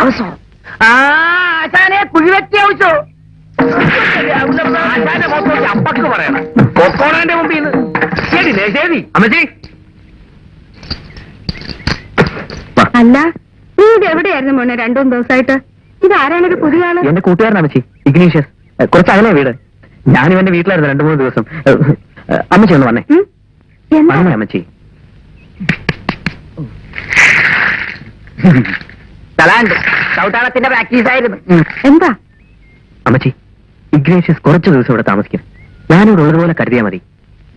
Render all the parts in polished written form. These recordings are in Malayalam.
ഹൗസോ? ആശാനെ കുഴിവെച്ച ഹൗസോ? ആശാന്റെ മൊത്തം അപ്പക്ക് പറയണം. കൊക്കോണന്റെ മുമ്പിൽ നിന്ന് ശരി ശരി അമ്മച്ചി. അല്ല, നീ ഇത് എവിടെയായിരുന്നു മോനെ 2-3 ദിവസമായിട്ട്? ഇത് ആരാണൊരു പുതിയ ആള്? എന്റെ കൂട്ടുകാരൻ അമ്മച്ചി, ഇഗ്നീഷ്യസ്. കുറച്ച് അകലെ വീട്. ഞാനും എന്റെ വീട്ടിലായിരുന്നു 2-3 ദിവസം. അമ്മച്ചി ഒന്ന് വന്നേ. വന്നേ അമ്മച്ചി. തലാണ്ട് ചവിട്ടാളത്തിന്റെ പ്രാക്ടീസ് ആയിരുന്നു. എന്താ അമ്മച്ചി, ഇഗ്നേഷ്യസ് കുറച്ച് ദിവസം ഇവിടെ താമസിക്കും. ഞാനിവിടെ ഉള്ളതുപോലെ കരുതിയാ മതി.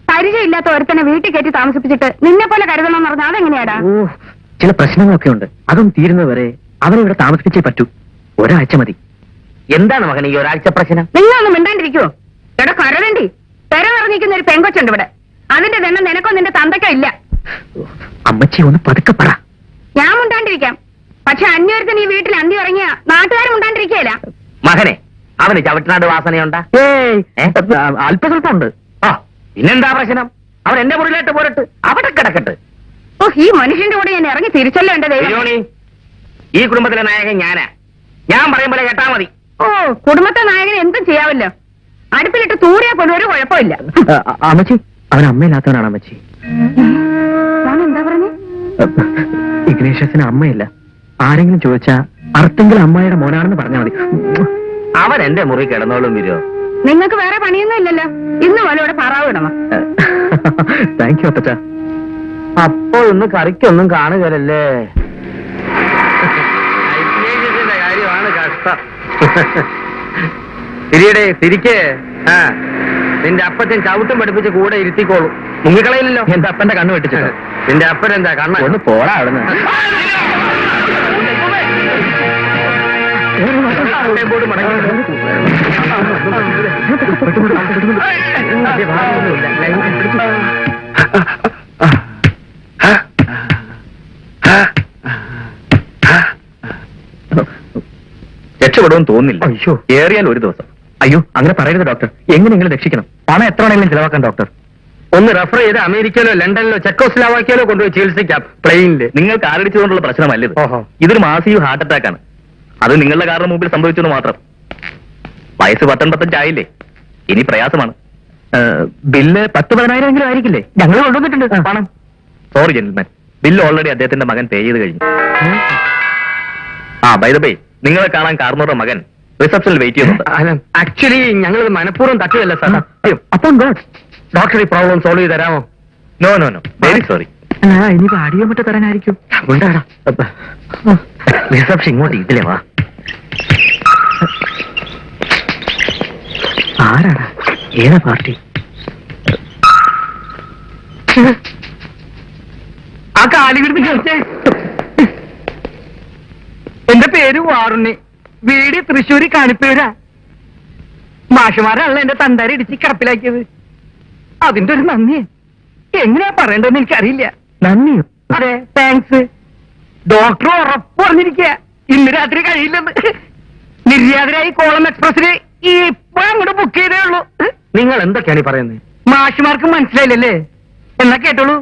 പരിചയമില്ലാത്ത ഒരുത്തനെ വീട്ടിൽ കയറ്റി താമസിപ്പിച്ചിട്ട് നിന്നെ പോലെ കരുതണമെന്ന് പറഞ്ഞാൽ അതെങ്ങനെയാടാ? ഓ, ചില പ്രശ്നങ്ങളൊക്കെ ഉണ്ട്. അതും തീരുന്നവരെ അവരെ ഇവിടെ താമസിപ്പിച്ചേ പറ്റൂ. ഒരാഴ്ച മതി. എന്താണ് മകൻ ഈ ഒരാഴ്ച പ്രശ്നം? നിങ്ങളൊന്നും മിണ്ടാണ്ടിരിക്കുവോ? എടാ കരവേണ്ടി തെര നിറഞ്ഞിരിക്കുന്ന ഒരു പെങ്കൊച്ചുണ്ട് ഇവിടെ. അതിന്റെ ദണ്ണം നിനക്കോ നിന്റെ തന്തയ്ക്കോ ഇല്ല. അമ്മച്ചി ഒന്ന് പതുക്കെ പറ. ഞാൻ മുണ്ടാണ്ടിരിക്കാം, പക്ഷെ അന്യോരത്തിന് ഈ വീട്ടിൽ അന്തി ഇറങ്ങിയ നാട്ടുകാർ മുണ്ടാണ്ടിരിക്കുകയില്ല. മകനെ, അവന് ചവിട്ടനാട് വാസനയുണ്ടാ? അല്പസ്വല്പം ഉണ്ട്. ആ, പിന്നെന്താ പ്രശ്നം? അവൻ എന്റെ മുറിയിലോട്ട് പോരട്ട് അവിടെ കിടക്കട്ട്. ഓ, ഈ മനുഷ്യന്റെ കൂടെ ഞാൻ ഇറങ്ങി തിരിച്ചല്ലോ എന്റെ ദൈവം. ഈ കുടുംബത്തിലെ നായകൻ ഞാനാ. ഞാൻ പറയുമ്പോൾ കേട്ടാ മതി. ഓ, കുടുംബത്തെ നായകനെ എന്തും ചെയ്യാവല്ലോ. അടുപ്പിലിട്ട് തൂറിയാ പോലും ഒരു കുഴപ്പമില്ല. അമ്മച്ചി, അവൻ അമ്മയില്ലാത്തവനാണ് അമ്മച്ചി. ഞാൻ എന്താ പറഞ്ഞേ? ഇഗ്നേഷ്യസിന് അമ്മയില്ല. ആരെങ്കിലും ചോദിച്ചാ അർത്തിങ്കിൽ അമ്മായിയുടെ മോനാണെന്ന് പറഞ്ഞാൽ മതി. അവൻ എന്റെ മുറി കിടന്നോളും വരുമോ? നിങ്ങൾക്ക് വേറെ പണിയൊന്നും ഇല്ലല്ലോ. ഇന്ന് പോലെ ഇവിടെ പറവ് ഇടണം. താങ്ക് യു അപ്പച്ച. അപ്പോ ഇന്ന് കറിക്കൊന്നും കാണുകയല്ലേ. കാര്യമാണ് കഷ്ടം. തിരിയടേ, തിരിക്കേ. ആ, നിന്റെ അപ്പച്ചൻ ചവിട്ടും പഠിപ്പിച്ച് കൂടെ ഇരുത്തിക്കോളൂ. മുങ്ങിക്കളയില്ലല്ലോ. എന്റെ അപ്പന്റെ കണ്ണ് വെട്ടിച്ചോ? നിന്റെ അപ്പനെന്താ കണ്ണ? ഒന്ന് പോടാ അവിടുന്ന്. രക്ഷപ്പെടുമെന്ന് തോന്നുന്നില്ല. അയ്യോ, ഏറിയാൽ ഒരു ദിവസം. അയ്യോ, അങ്ങനെ പറയരുത് ഡോക്ടർ. എങ്ങനെയെങ്കിലും രക്ഷിക്കണം. പണം എത്ര വേണമെങ്കിലും ചിലവാക്കാൻ ഡോക്ടർ. ഒന്ന് റെഫർ ചെയ്ത് അമേരിക്കയിലോ ലണ്ടനിലോ ചെക്കോസ്ലോവാക്യയിലോ കൊണ്ടുപോയി ചികിത്സിക്കാം. പ്ലെയിനില്. നിങ്ങൾ കാറടിച്ചുകൊണ്ടുള്ള പ്രശ്നമല്ലത്. ഓഹോ. ഇതൊരു മാസീവ് ഹാർട്ട് അറ്റാക്ക് ആണ്. അത് നിങ്ങളുടെ കാറിന് മുമ്പിൽ സംഭവിച്ചെന്ന് മാത്രം. വയസ്സ് 19-25 ആയില്ലേ. ഇനി പ്രയാസമാണ്. ബില്ല് 10-15 എങ്കിലും ആയിരിക്കില്ലേ? ഞങ്ങൾ കൊണ്ടുവന്നിട്ടുണ്ട് പണം. സോറി ജെന്റിൽമാൻ, ബില്ല് ഓൾറെഡി അദ്ദേഹത്തിന്റെ മകൻ പേ ചെയ്ത് കഴിഞ്ഞു. ആ, ബൈ ദ ബൈ, നിങ്ങളെ കാണാൻ കാർന്നോരുടെ മകൻ റിസപ്ഷനിൽ വെയിറ്റ് ചെയ്യുന്നുണ്ട്. ആക്ച്വലി ഞങ്ങൾ മനഃപൂർവ്വം തട്ടുകയല്ല സാർ. അപ്പം ഗോഡ്, ഡോക്ടർ ഈ പ്രോബ്ലം സോൾവ് ചെയ്ത് തരാമോ? No no no, very sorry. ഇനിയിപ്പോ അടിയോ മറ്റോ തരാനായിരിക്കും. റിസപ്ഷൻ ഇങ്ങോട്ട് ഇതിലേ വാ. ആരാടാ? ഏതാ പാർട്ടി? ആ കാലിവിടുന്ന് ചോദിച്ചേ. എന്റെ പേര് വാറുണ്ണി, വീട് തൃശ്ശൂര് കാണിപ്പേരാ. മാഷുമാരാണല്ലോ എന്റെ തന്താരി ഇടിച്ച് കിടപ്പിലാക്കിയത്. അതിന്റെ ഒരു നന്ദി എങ്ങനെയാ പറയണ്ടെന്ന് എനിക്കറിയില്ല. നന്ദിയോ? അതെ, താങ്ക്സ്. ഡോക്ടർ ഉറപ്പ് പറഞ്ഞിരിക്കുക ഇന്ന് രാത്രി കഴിയില്ലെന്ന്. നിര്യാതരായി കോളം എക്സ്പ്രസിന് ഇപ്പോഴങ്ങോട്ട് ബുക്ക് ചെയ്തേ ഉള്ളൂ. നിങ്ങൾ എന്തൊക്കെയാണ് ഈ പറയുന്നത്? മാഷുമാർക്ക് മനസ്സിലായില്ലല്ലേ? എന്നാ കേട്ടോളൂ.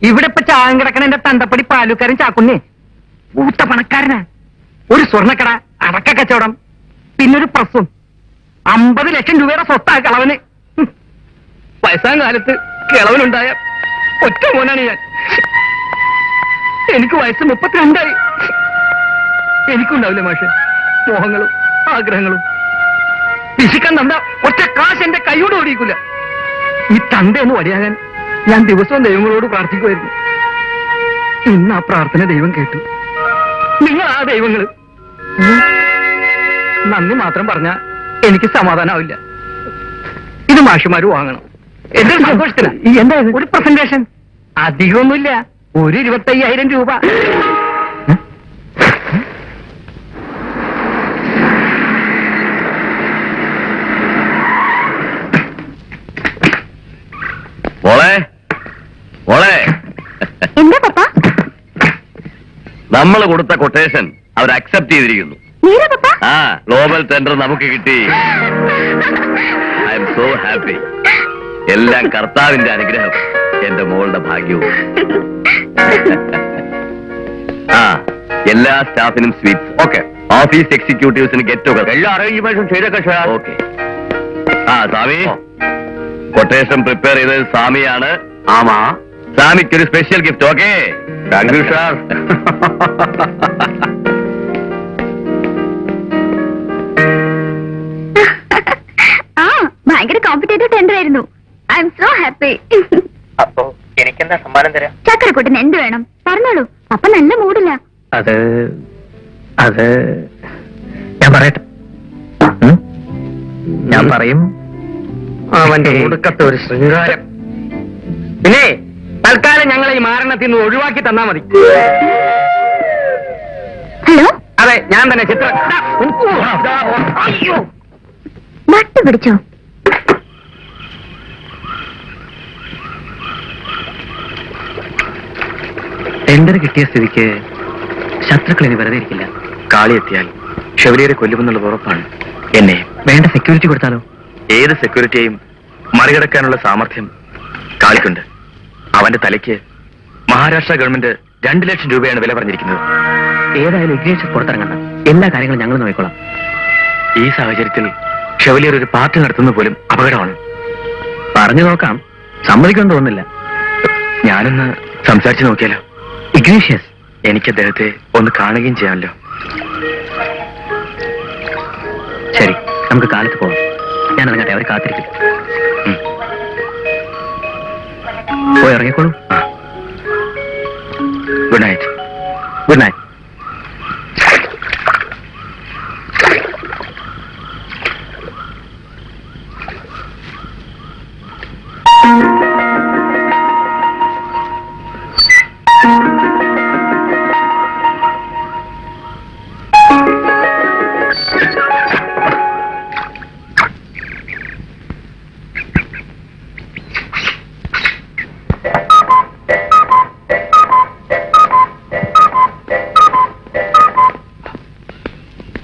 ഇവിടെ ഇപ്പൊ ചായം കിടക്കണ എന്റെ തന്തപ്പടി പാലുക്കാരൻ ചാക്കുന്നേ പൂത്ത പണക്കാരനാ. ഒരു സ്വർണ്ണക്കട, അടക്ക കച്ചവടം, പിന്നൊരു പ്രസ്സും. 50 ലക്ഷം രൂപയുടെ സ്വത്താ കളവന്. വയസ്സാം കാലത്ത് കിളവനുണ്ടായ ഒറ്റ മോനാണ് ഞാൻ. എനിക്ക് വയസ്സ് 32 ആയി. എനിക്കുണ്ടാവില്ല മാഷെ മോഹങ്ങളും ആഗ്രഹങ്ങളും. പിശിക്കാൻ തന്ന ഒറ്റ കാശ് എന്റെ കൈയോട് ഓടിയിക്കില്ല. ഈ തന്തയൊന്ന് വടിയാകാൻ ഞാൻ ദിവസവും ദൈവങ്ങളോട് പ്രാർത്ഥിക്കുമായിരുന്നു. ഇന്ന് ആ പ്രാർത്ഥന ദൈവം കേട്ടു. നിങ്ങൾ ആ ദൈവങ്ങള്. നന്ദി മാത്രം പറഞ്ഞ എനിക്ക് സമാധാനാവില്ല. ഇത് മാഷുമാര് വാങ്ങണം. എന്റെ സന്തോഷത്തിനാ. എന്താ ഒരു പ്രസന്റേഷൻ. അധികമൊന്നുമില്ല, ഒരു 25,000 രൂപ. എന്താ പപ്പ? നമ്മൾ കൊടുത്ത കൊട്ടേഷൻ അവർ അക്സെപ്റ്റ് ചെയ്തിരിക്കുന്നു. ആ, ഗ്ലോബൽ ടെൻഡർ നമുക്ക് കിട്ടി. I am so happy. എല്ലാം കർത്താവിന്റെ അനുഗ്രഹം, എന്റെ മോളുടെ ഭാഗ്യവും. ആ, എല്ലാ സ്റ്റാഫിനും സ്വീറ്റ്സ്. ഓക്കെ. ഓഫീസ് എക്സിക്യൂട്ടീവ്സിന് ഗെറ്റ് ടുഗദർ എല്ലാ അറേഞ്ച്മെന്റ്സും ചെയ്തൊക്കെ സാർ. ഓക്കെ. ആ സ്വാമി, കൊട്ടേഷൻ പ്രിപ്പയർ ചെയ്തത് സ്വാമിയാണ്. ആമാ, സ്വാമിക്ക് ഒരു special gift. Okay, thank you sir. ആ ഭയങ്കര കോമ്പറ്റേറ്റീവ് ടെൻഡർ ആയിരുന്നു. I am so happy. അപ്പോ എനിക്കെന്താ സമ്മാനം തരാം? ചക്കരക്കുട്ടന് എന്ത് വേണം പറഞ്ഞോളൂ. അപ്പൊ നല്ല മൂടില്ല. അത് ഞാൻ പറയട്ടെ. ഞാൻ പറയും. അവന്റെ ഒടുക്കത്തെ ഒരു ശൃംഗാരം. പിന്നെ തൽക്കാലം ഞങ്ങളെ ഈ മാരണത്തിൽ നിന്ന് ഒഴിവാക്കി തന്നാ മതി. ഹലോ, അതെ, ഞാൻ തന്നെ. ചിത്ര അയ്യോ, നട്ടു പിടിച്ചോ? ടെൻഡർ കിട്ടിയ സ്ഥിതിക്ക് ശത്രുക്കൾ ഇനി വെറുതെ ഇരിക്കില്ല. കാളി എത്തിയാൽ ഷെവലിയരെ കൊല്ലുമെന്നുള്ള ഉറപ്പാണ്. എന്നെ വേണ്ട സെക്യൂരിറ്റി കൊടുത്താലോ? ഏത് സെക്യൂരിറ്റിയെയും മറികടക്കാനുള്ള സാമർഥ്യം കാളിക്കുണ്ട്. അവന്റെ തലയ്ക്ക് മഹാരാഷ്ട്ര ഗവൺമെന്റ് 2 ലക്ഷം രൂപയാണ് വില പറഞ്ഞിരിക്കുന്നത്. ഏതായാലും ഇഗ്നേഷ്യസ് പുറത്തിറങ്ങണ്ട. എല്ലാ കാര്യങ്ങളും ഞങ്ങൾ നോക്കിക്കോളാം. ഈ സാഹചര്യത്തിൽ ഷെവലിയർ ഒരു പാർട്ടി നടത്തുന്നത് പോലും അപകടമാണ്. പറഞ്ഞു നോക്കാം. സമ്മതിക്കാൻ തോന്നുന്നില്ല. ഞാനൊന്ന് സംസാരിച്ചു നോക്കിയാലോ? ഇഗ്നേഷ്യസ്, എനിക്ക് അദ്ദേഹത്തെ ഒന്ന് കാണുകയും ചെയ്യാമല്ലോ. ശരി, നമുക്ക് കാലത്ത് പോകാം. ഞാൻ ഇറങ്ങട്ടെ, അവർ കാത്തിരിക്കും. പോയി ഇറങ്ങിക്കോളൂ. Good night. Good night.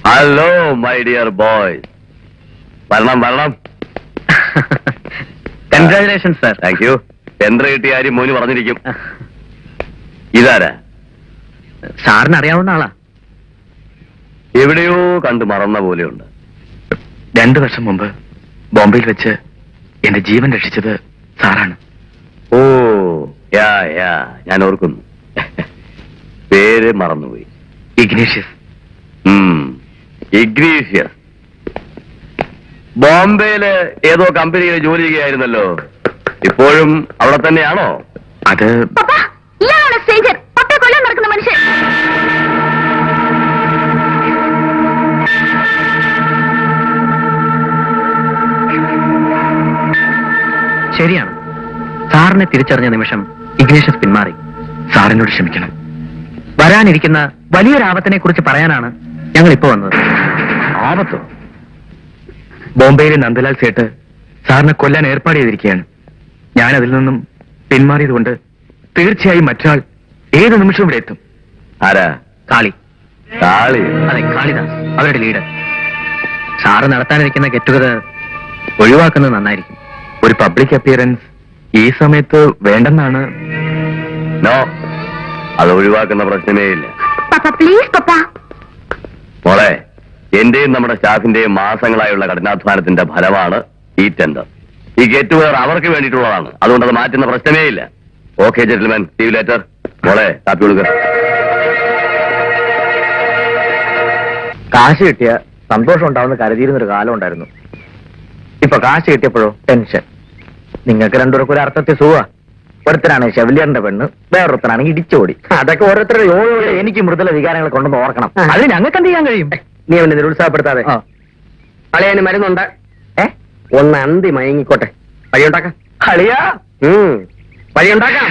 Hello my dear boys, വരണം. Congratulation sir. Thank you. Tender കിട്ടിയ കാര്യം മോന് പറഞ്ഞിരിക്കും. ഇതാരാ? സാറിന് അറിയാവുന്ന ആളാ. എവിടെയോ കണ്ടു മറന്ന പോലെയുണ്ട്. 2 വർഷം മുമ്പ് ബോംബെയിൽ വെച്ച് എന്റെ ജീവൻ രക്ഷിച്ചത് സാറാണ്. ഓ യാ, ഞാൻ ഓർക്കുന്നു. പേര് മറന്നുപോയി. ഇഗ്നേഷ്യസ്. ഇഗ്നീഷ്യസ്. ബോംബെയില് ഏതോ കമ്പനിയിൽ ജോലി ചെയ്യുകയായിരുന്നല്ലോ. ഇപ്പോഴും അവിടെ തന്നെയാണോ? അത് പപ്പാ, ഇയാളാണ് സ്ട്രേഞ്ചർ. പപ്പയെ കൊല്ലാൻ നടക്കുന്ന മനുഷ്യൻ. ശരിയാണ്. സാറിനെ തിരിച്ചറിഞ്ഞ നിമിഷം ഇഗ്നേഷ്യസ് പിന്മാറി. സാറിനോട് ക്ഷമിക്കണം. വരാനിരിക്കുന്ന വലിയൊരു ആപത്തിനെ കുറിച്ച് പറയാനാണ് ഞങ്ങൾ ഇപ്പോ വന്നത്. ആപത്തോ? ബോംബെയിലെ നന്ദലാൽ സേട്ട് സാറിനെ കൊല്ലാൻ ഏർപ്പാട് ചെയ്തിരിക്കുകയാണ്. ഞാൻ അതിൽ നിന്നും പിന്മാറിയതുകൊണ്ട് തീർച്ചയായും മറ്റൊരാൾ ഏത് നിമിഷവും ഇവിടെ എത്തും. ആരാ? കാളി. കാളി? അതെ, കാളിദാസ്, അവരുടെ ലീഡർ. സാറ് നടത്താനിരിക്കുന്ന ഗെറ്റുഗതർ ഒഴിവാക്കുന്നത് നന്നായിരിക്കും. ഒരു പബ്ലിക് അപ്പിയറൻസ് ഈ സമയത്ത് വേണ്ടെന്നാണ്. നോ, അത് ഒഴിവാക്കുന്ന പ്രശ്നമേ ഇല്ല. പപ്പ പ്ലീസ് പപ്പ. മോളെ, എന്റെയും നമ്മുടെ സ്റ്റാഫിന്റെയും മാസങ്ങളായുള്ള കഠിനാധ്വാനത്തിന്റെ ഫലമാണ് ഈ ടെൻഡർ. ഈ ഗെറ്റ് ടുഗദർ അവർക്ക് വേണ്ടിയിട്ടുള്ളതാണ്. അതുകൊണ്ട് അത് മാറ്റുന്ന പ്രശ്നമേ ഇല്ല. Okay gentleman, see you later. മോളെ, കാപ്പി കൊടുക്ക. കാശ് കിട്ടിയ സന്തോഷം ഉണ്ടാവുന്ന കരുതിയിരുന്നൊരു കാലം ഉണ്ടായിരുന്നു. ഇപ്പൊ കാശ് കിട്ടിയപ്പോഴോ ടെൻഷൻ. നിങ്ങൾക്ക് രണ്ടുപേർക്കും ഒരു അർത്ഥത്തിൽ സുഖ. ഒരുത്തരാണ് ഷെവലിയറിന്റെ പെണ്ണ്, വേറൊരുത്തരാണ് ഇടിച്ചോടി. അതൊക്കെ ഓരോരുത്തരുടെ യോയോടെ എനിക്ക് മൃദുല വികാരങ്ങൾ കൊണ്ടൊന്ന് ഓർക്കണം. അതിന് ഞങ്ങൾക്ക് എന്ത് ചെയ്യാൻ കഴിയും? നീ അവനെ നിരുത്സാഹപ്പെടുത്താതെ. അളിയന് മരുന്നുണ്ട്. ഒന്ന് അന്തി മയങ്ങിക്കോട്ടെ. വഴിയുണ്ടാക്കാം. കളിയാ വഴിയുണ്ടാക്കാം.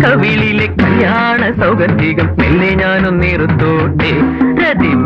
കവിളിലെ കല്യാണ സൗഗന്ധികം മെല്ലെ ഞാനൊന്നിരുത്തോട്ടെ. രതിം